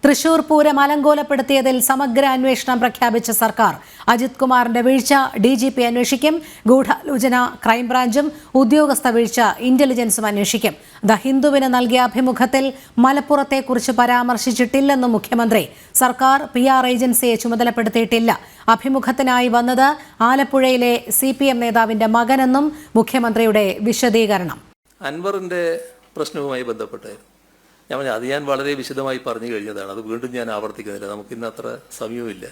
തൃശൂർ പൂരം അലങ്കോലപ്പെടുത്തിയതിൽ സമഗ്ര അന്വേഷണം പ്രഖ്യാപിച്ച സർക്കാർ. അജിത് കുമാറിന്റെ വീഴ്ച DGP അന്വേഷിക്കും. ഗൂഢാലോചന ക്രൈംബ്രാഞ്ചും ഉദ്യോഗസ്ഥ വീഴ്ച ഇന്റലിജൻസും അന്വേഷിക്കും. ദ ഹിന്ദുവിന് നൽകിയ അഭിമുഖത്തിൽ മലപ്പുറത്തെക്കുറിച്ച് പരാമർശിച്ചിട്ടില്ലെന്നും മുഖ്യമന്ത്രി. സർക്കാർ PR ഏജൻസിയെ ചുമതലപ്പെടുത്തിയിട്ടില്ല. അഭിമുഖത്തിനായി വന്നത് ആലപ്പുഴയിലെ CPM നേതാവിന്റെ മകനെന്നും മുഖ്യമന്ത്രിയുടെ വിശദീകരണം. അൻവറിന്റെ പ്രശ്നവുമായി ബന്ധപ്പെട്ടായിരുന്നു. ഞാൻ വളരെ വിശദമായി പറഞ്ഞു കഴിഞ്ഞതാണ്. അത് വീണ്ടും ഞാൻ ആവർത്തിക്കുന്നില്ല. നമുക്കിന്ന് അത്ര സമയവുമില്ല.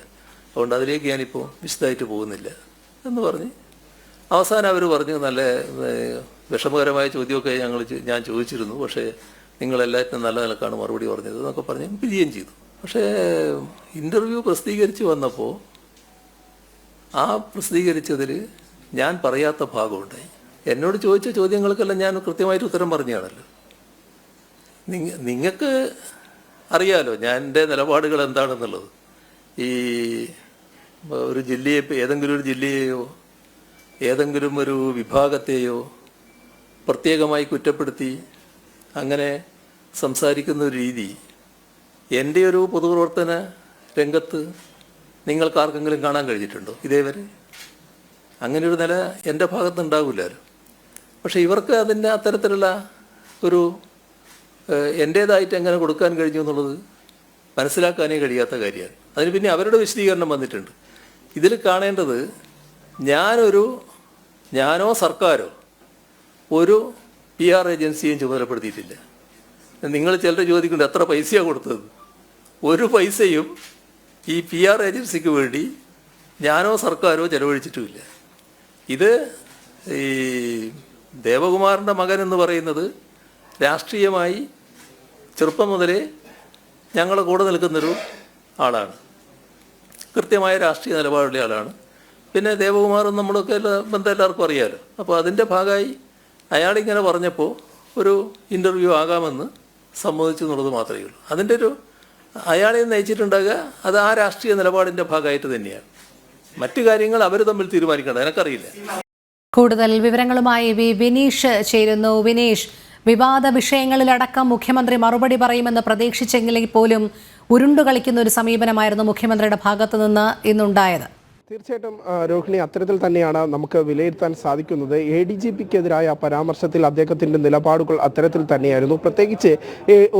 അതുകൊണ്ട് അതിലേക്ക് ഞാനിപ്പോൾ വിശദമായിട്ട് പോകുന്നില്ല എന്ന് പറഞ്ഞ് അവസാനം അവർ പറഞ്ഞു, നല്ല വിഷമകരമായ ചോദ്യമൊക്കെ ഞാൻ ചോദിച്ചിരുന്നു, പക്ഷേ നിങ്ങളെല്ലാറ്റിനും നല്ല നിലക്കാണ് മറുപടി പറഞ്ഞത് എന്നൊക്കെ പറഞ്ഞ് പിരിയുകയും ചെയ്തു. പക്ഷേ ഇൻ്റർവ്യൂ പ്രസിദ്ധീകരിച്ച് വന്നപ്പോൾ ആ പ്രസിദ്ധീകരിച്ചതിൽ ഞാൻ പറയാത്ത ഭാഗമുണ്ടായി. എന്നോട് ചോദിച്ച ചോദ്യങ്ങൾക്കെല്ലാം ഞാൻ കൃത്യമായിട്ട് ഉത്തരം പറഞ്ഞാണല്ലോ. നിങ്ങൾക്ക് അറിയാലോ ഞാൻ എൻ്റെ നിലപാടുകൾ എന്താണെന്നുള്ളത്. ഈ ഒരു ജില്ലയെ, ഏതെങ്കിലും ഒരു ജില്ലയെയോ ഏതെങ്കിലും ഒരു വിഭാഗത്തെയോ പ്രത്യേകമായി കുറ്റപ്പെടുത്തി അങ്ങനെ സംസാരിക്കുന്ന ഒരു രീതി എൻ്റെ ഒരു പൊതുപ്രവർത്തന രംഗത്ത് നിങ്ങൾക്കാർക്കെങ്കിലും കാണാൻ കഴിഞ്ഞിട്ടുണ്ടോ ഇതേവരെ? അങ്ങനെ ഒരു നില എൻ്റെ ഭാഗത്തുണ്ടാവില്ലല്ലോ. പക്ഷെ ഇവർക്ക് അതിൻ്റെ അത്തരത്തിലുള്ള ഒരു എൻ്റേതായിട്ട് എങ്ങനെ കൊടുക്കാൻ കഴിഞ്ഞു എന്നുള്ളത് മനസ്സിലാക്കാനേ കഴിയാത്ത കാര്യമാണ്. അതിന് പിന്നെ അവരുടെ വിശദീകരണം വന്നിട്ടുണ്ട്. ഇതിൽ കാണേണ്ടത് ഞാനോ സർക്കാരോ ഒരു PR ഏജൻസിയും ചുമതലപ്പെടുത്തിയിട്ടില്ല. നിങ്ങൾ ചിലർ ചോദിക്കുന്നുണ്ട് എത്ര പൈസയാണ് കൊടുത്തത്. ഒരു പൈസയും ഈ PR ഏജൻസിക്ക് വേണ്ടി ഞാനോ സർക്കാരോ ചെലവഴിച്ചിട്ടുമില്ല. ഇത് ഈ ദേവകുമാറിൻ്റെ മകൻ എന്ന് പറയുന്നത് രാഷ്ട്രീയമായി ചെറുപ്പം മുതലേ ഞങ്ങളുടെ കൂടെ നിൽക്കുന്നൊരു ആളാണ്. കൃത്യമായ രാഷ്ട്രീയ നിലപാടുള്ള ആളാണ്. പിന്നെ ദേവകുമാറും നമ്മളൊക്കെ ബന്ധം എല്ലാവർക്കും അറിയാമല്ലോ. അപ്പോൾ അതിൻ്റെ ഭാഗമായി അയാളിങ്ങനെ പറഞ്ഞപ്പോൾ ഒരു ഇൻ്റർവ്യൂ ആകാമെന്ന് സമ്മതിച്ചു എന്നുള്ളത് മാത്രമേ ഉള്ളൂ. അതിൻ്റെ ഒരു അയാളെ നയിച്ചിട്ടുണ്ടാകുക അത് ആ രാഷ്ട്രീയ നിലപാടിൻ്റെ ഭാഗമായിട്ട് തന്നെയാണ്. മറ്റു കാര്യങ്ങൾ അവർ തമ്മിൽ തീരുമാനിക്കേണ്ടത് എനിക്കറിയില്ല. കൂടുതൽ വിവരങ്ങളുമായി വിനീഷ് ചേരുന്നു. വിനീഷ്, വിവാദ വിഷയങ്ങളിലടക്കം മുഖ്യമന്ത്രി മറുപടി പറയുമെന്ന് പ്രതീക്ഷിച്ചെങ്കിൽ പോലും ഉരുണ്ടുകളിക്കുന്ന ഒരു സമീപനമായിരുന്നു മുഖ്യമന്ത്രിയുടെ ഭാഗത്തു നിന്ന് ഇന്നുണ്ടായത്. തീർച്ചയായിട്ടും രോഹിണി, അത്തരത്തിൽ തന്നെയാണ് നമുക്ക് വിലയിരുത്താൻ സാധിക്കുന്നത്. ADGPക്കെതിരായ പരാമർശത്തിൽ അദ്ദേഹത്തിൻ്റെ നിലപാടുകൾ അത്തരത്തിൽ തന്നെയായിരുന്നു. പ്രത്യേകിച്ച്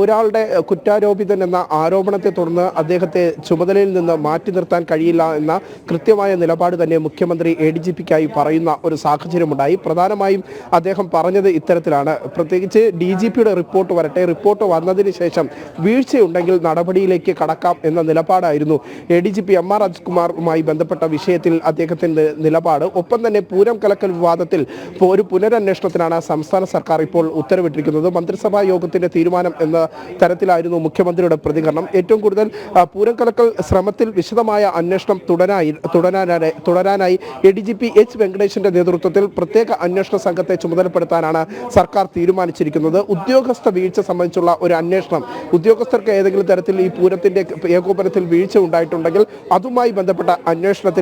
ഒരാളുടെ കുറ്റാരോപിതൻ എന്ന ആരോപണത്തെ തുടർന്ന് അദ്ദേഹത്തെ ചുമതലയിൽ നിന്ന് മാറ്റി നിർത്താൻ കഴിയില്ല എന്ന കൃത്യമായ നിലപാട് തന്നെ മുഖ്യമന്ത്രി ADGPക്കായി പറയുന്ന ഒരു സാഹചര്യമുണ്ടായി. പ്രധാനമായും അദ്ദേഹം പറഞ്ഞത് ഇത്തരത്തിലാണ്. പ്രത്യേകിച്ച് DGPയുടെ റിപ്പോർട്ട് വരട്ടെ, റിപ്പോർട്ട് വന്നതിന് ശേഷം വീഴ്ചയുണ്ടെങ്കിൽ നടപടിയിലേക്ക് കടക്കാം എന്ന നിലപാടായിരുന്നു ADGP MR അജിത് കുമാറുമായി ബന്ധപ്പെട്ട വിഷയത്തിൽ അദ്ദേഹത്തിന്റെ നിലപാട്. ഒപ്പം തന്നെ പൂരം കലക്കൽ വിവാദത്തിൽ ഒരു പുനരന്വേഷണത്തിനാണ് സംസ്ഥാന സർക്കാർ ഇപ്പോൾ ഉത്തരവിട്ടിരിക്കുന്നത്. മന്ത്രിസഭാ യോഗത്തിന്റെ തീരുമാനം എന്ന തരത്തിലായിരുന്നു മുഖ്യമന്ത്രിയുടെ പ്രതികരണം. ഏറ്റവും കൂടുതൽ പൂരം കലക്കൽ ശ്രമത്തിൽ വിശദമായ അന്വേഷണം തുടരാനായി ADGP H വെങ്കടേഷിന്റെ നേതൃത്വത്തിൽ പ്രത്യേക അന്വേഷണ സംഘത്തെ ചുമതലപ്പെടുത്താനാണ് സർക്കാർ തീരുമാനിച്ചിരിക്കുന്നത്. ഉദ്യോഗസ്ഥ വീഴ്ച സംബന്ധിച്ചുള്ള ഒരു അന്വേഷണം, ഉദ്യോഗസ്ഥർക്ക് ഏതെങ്കിലും തരത്തിൽ ഈ പൂരത്തിന്റെ ഏകോപനത്തിൽ വീഴ്ച ഉണ്ടായിട്ടുണ്ടെങ്കിൽ അതുമായി ബന്ധപ്പെട്ട അന്വേഷണത്തിന്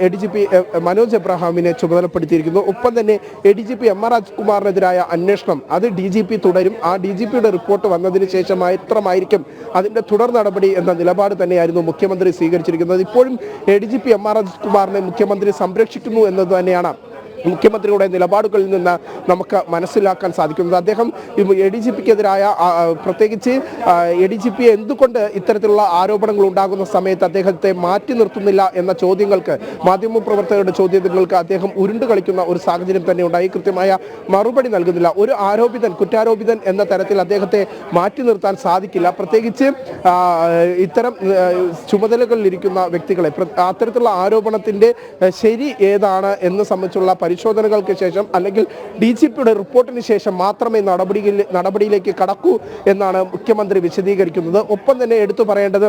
ADGP മനോജ് എബ്രഹാമിനെ ചുമതലപ്പെടുത്തിയിരിക്കുന്നു. ഒപ്പം തന്നെ ADGP MR അജിത് കുമാറിനെതിരായ അന്വേഷണം അത് DGP തുടരും. ആ DGPയുടെ റിപ്പോർട്ട് വന്നതിന് ശേഷം മാത്രമായിരിക്കും അതിന്റെ തുടർ നടപടി എന്ന നിലപാട് തന്നെയായിരുന്നു മുഖ്യമന്ത്രി സ്വീകരിച്ചിരിക്കുന്നത്. ഇപ്പോഴും ADGP MR അജിത് കുമാറിനെ മുഖ്യമന്ത്രി സംരക്ഷിക്കുന്നു എന്നത് തന്നെയാണ് മുഖ്യമന്ത്രിയുടെ നിലപാടുകളിൽ നിന്ന് നമുക്ക് മനസ്സിലാക്കാൻ സാധിക്കുന്നത്. അദ്ദേഹം ADGPക്കെതിരായ പ്രത്യേകിച്ച് ADGP എന്തുകൊണ്ട് ഇത്തരത്തിലുള്ള ആരോപണങ്ങൾ ഉണ്ടാകുന്ന സമയത്ത് അദ്ദേഹത്തെ മാറ്റി നിർത്തുന്നില്ല എന്ന ചോദ്യങ്ങൾക്ക്, മാധ്യമപ്രവർത്തകരുടെ ചോദ്യങ്ങൾക്ക് അദ്ദേഹം ഉരുണ്ടു കളിക്കുന്ന ഒരു സാഹചര്യം തന്നെ ഉണ്ടായി. കൃത്യമായ മറുപടി നൽകുന്നില്ല. ഒരു കുറ്റാരോപിതൻ എന്ന തരത്തിൽ അദ്ദേഹത്തെ മാറ്റി നിർത്താൻ സാധിക്കില്ല. പ്രത്യേകിച്ച് ഇത്തരം ചുമതലകളിലിരിക്കുന്ന വ്യക്തികളെ അത്തരത്തിലുള്ള ആരോപണത്തിന്റെ ശരി ഏതാണ് എന്ന് സംബന്ധിച്ചുള്ള പരിശോധനകൾക്ക് ശേഷം അല്ലെങ്കിൽ DGPയുടെ റിപ്പോർട്ടിന് ശേഷം മാത്രമേ നടപടിയിലേക്ക് കടക്കൂ എന്നാണ് മുഖ്യമന്ത്രി വിശദീകരിക്കുന്നത്. ഒപ്പം തന്നെ എടുത്തു പറയേണ്ടത്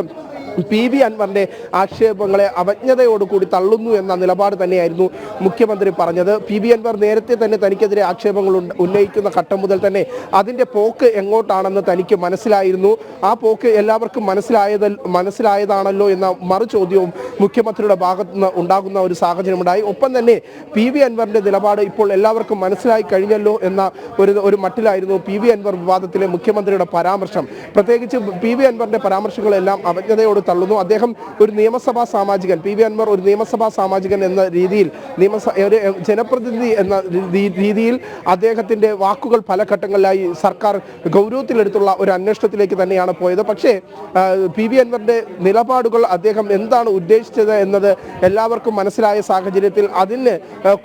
PV അൻവറിന്റെ ആക്ഷേപങ്ങളെ അവജ്ഞതയോടുകൂടി തള്ളുന്നു എന്ന നിലപാട് തന്നെയായിരുന്നു മുഖ്യമന്ത്രി പറഞ്ഞത്. PV അൻവർ നേരത്തെ തന്നെ തനിക്കെതിരെ ആക്ഷേപങ്ങൾ ഉന്നയിക്കുന്ന ഘട്ടം മുതൽ തന്നെ അതിന്റെ പോക്ക് എങ്ങോട്ടാണെന്ന് തനിക്ക് മനസ്സിലായിരുന്നു. ആ പോക്ക് എല്ലാവർക്കും മനസ്സിലായതാണല്ലോ എന്ന മറു ചോദ്യവും മുഖ്യമന്ത്രിയുടെ ഭാഗത്ത് നിന്ന് ഉണ്ടാകുന്ന ഒരു സാഹചര്യമുണ്ടായി. ഒപ്പം തന്നെ PV അൻവറിന്റെ നിലപാട് ഇപ്പോൾ എല്ലാവർക്കും മനസ്സിലായി കഴിഞ്ഞല്ലോ എന്ന ഒരു മട്ടിലായിരുന്നു PV അൻവർ വിവാദത്തിലെ മുഖ്യമന്ത്രിയുടെ പരാമർശം. പ്രത്യേകിച്ച് PV അൻവറിന്റെ പരാമർശങ്ങളെല്ലാം അവജ്ഞതയോട് തള്ളുന്നു. അദ്ദേഹം ഒരു നിയമസഭാ സാമാജികൻ, PV അൻവർ ഒരു നിയമസഭാ സാമാജികൻ എന്ന രീതിയിൽ, ഒരു ജനപ്രതിനിധി എന്ന രീതിയിൽ അദ്ദേഹത്തിന്റെ വാക്കുകൾ പല ഘട്ടങ്ങളിലായി സർക്കാർ ഗൗരവത്തിലെടുത്തുള്ള ഒരു അന്വേഷണത്തിലേക്ക് തന്നെയാണ് പോയത്. പക്ഷേ PV അൻവറിന്റെ നിലപാടുകൾ അദ്ദേഹം എന്താണ് ഉദ്ദേശിച്ചത് എന്നത് എല്ലാവർക്കും മനസ്സിലായ സാഹചര്യത്തിൽ അതിന്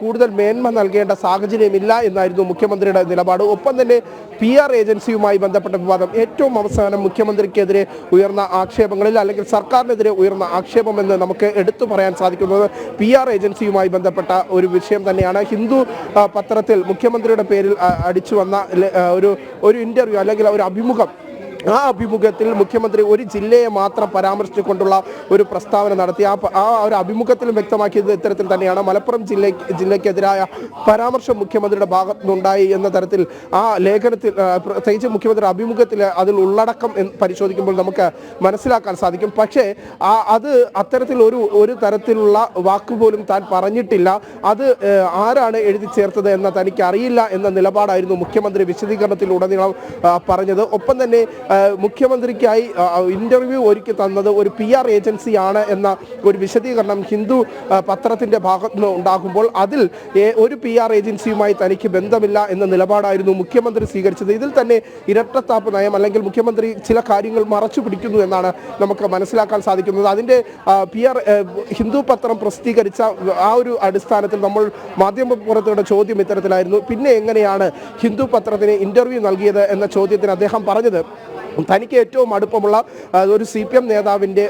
കൂടുതൽ മേന്മ നൽകേണ്ട സാഹചര്യമില്ല എന്നായിരുന്നു മുഖ്യമന്ത്രിയുടെ നിലപാട്. ഒപ്പം തന്നെ PR ഏജൻസിയുമായി ബന്ധപ്പെട്ട വിവാദം ഏറ്റവും അവസാനം മുഖ്യമന്ത്രിക്കെതിരെ ഉയർന്ന ആക്ഷേപങ്ങളിൽ, അല്ലെങ്കിൽ സർക്കാരിനെതിരെ ഉയർന്ന ആക്ഷേപമെന്ന് നമുക്ക് എടുത്തു പറയാൻ സാധിക്കുന്നത് PR ഏജൻസിയുമായി ബന്ധപ്പെട്ട ഒരു വിഷയം തന്നെയാണ്. ഹിന്ദു പത്രത്തിൽ മുഖ്യമന്ത്രിയുടെ പേരിൽ അടിച്ചു വന്ന ഒരു ഇന്റർവ്യൂ അല്ലെങ്കിൽ ഒരു അഭിമുഖം, ആ അഭിമുഖത്തിൽ മുഖ്യമന്ത്രി ഒരു ജില്ലയെ മാത്രം പരാമർശിച്ചുകൊണ്ടുള്ള ഒരു പ്രസ്താവന നടത്തി. ആ ഒരു അഭിമുഖത്തിലും വ്യക്തമാക്കിയത് ഇത്തരത്തിൽ തന്നെയാണ്. മലപ്പുറം ജില്ലയ്ക്കെതിരായ പരാമർശം മുഖ്യമന്ത്രിയുടെ ഭാഗത്തു നിന്നുണ്ടായി എന്ന തരത്തിൽ ആ ലേഖനത്തിൽ, പ്രത്യേകിച്ച് മുഖ്യമന്ത്രിയുടെ അഭിമുഖത്തിൽ അതിൽ ഉള്ളടക്കം പരിശോധിക്കുമ്പോൾ നമുക്ക് മനസ്സിലാക്കാൻ സാധിക്കും. പക്ഷേ അത് അത്തരത്തിൽ ഒരു തരത്തിലുള്ള വാക്കുപോലും താൻ പറഞ്ഞിട്ടില്ല. അത് ആരാണ് എഴുതി ചേർത്തത് എന്ന് തനിക്ക് അറിയില്ല എന്ന നിലപാടായിരുന്നു മുഖ്യമന്ത്രി വിശദീകരണത്തിലുടനീളം പറഞ്ഞത്. ഒപ്പം തന്നെ മുഖ്യമന്ത്രിക്കായി ഇന്റർവ്യൂ ഒരുക്കി തന്നത് ഒരു PR ഏജൻസിയാണ് എന്ന ഒരു വിശദീകരണം ഹിന്ദു പത്രത്തിന്റെ ഭാഗത്ത് നിന്ന് ഉണ്ടാകുമ്പോൾ അതിൽ ഒരു PR ഏജൻസിയുമായി തനിക്ക് ബന്ധമില്ല എന്ന നിലപാടായിരുന്നു മുഖ്യമന്ത്രി സ്വീകരിച്ചത്. ഇതിൽ തന്നെ ഇരട്ടത്താപ്പ് നയം, അല്ലെങ്കിൽ മുഖ്യമന്ത്രി ചില കാര്യങ്ങൾ മറച്ചു പിടിക്കുന്നു എന്നാണ് നമുക്ക് മനസ്സിലാക്കാൻ സാധിക്കുന്നത്. അതിന്റെ ഹിന്ദു പത്രം പ്രസിദ്ധീകരിച്ച ആ ഒരു അടിസ്ഥാനത്തിൽ നമ്മൾ മാധ്യമപ്രവർത്തകരുടെ ചോദ്യം ഇത്തരത്തിലായിരുന്നു, പിന്നെ എങ്ങനെയാണ് ഹിന്ദു പത്രത്തിന് ഇന്റർവ്യൂ നൽകിയത് എന്ന ചോദ്യത്തിന് അദ്ദേഹം പറഞ്ഞത് തനിക്ക് ഏറ്റവും അടുപ്പമുള്ള ഒരു CPM നേതാവിൻ്റെ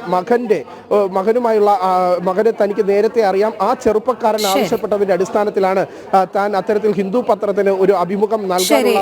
മകനുമായുള്ള മകനെ തനിക്ക് നേരത്തെ അറിയാം. ആ ചെറുപ്പക്കാരൻ ആവശ്യപ്പെട്ടതിന്റെ അടിസ്ഥാനത്തിലാണ് താൻ അത്തരത്തിൽ ഹിന്ദു പത്രത്തിന് ഒരു അഭിമുഖം നൽകാനുള്ള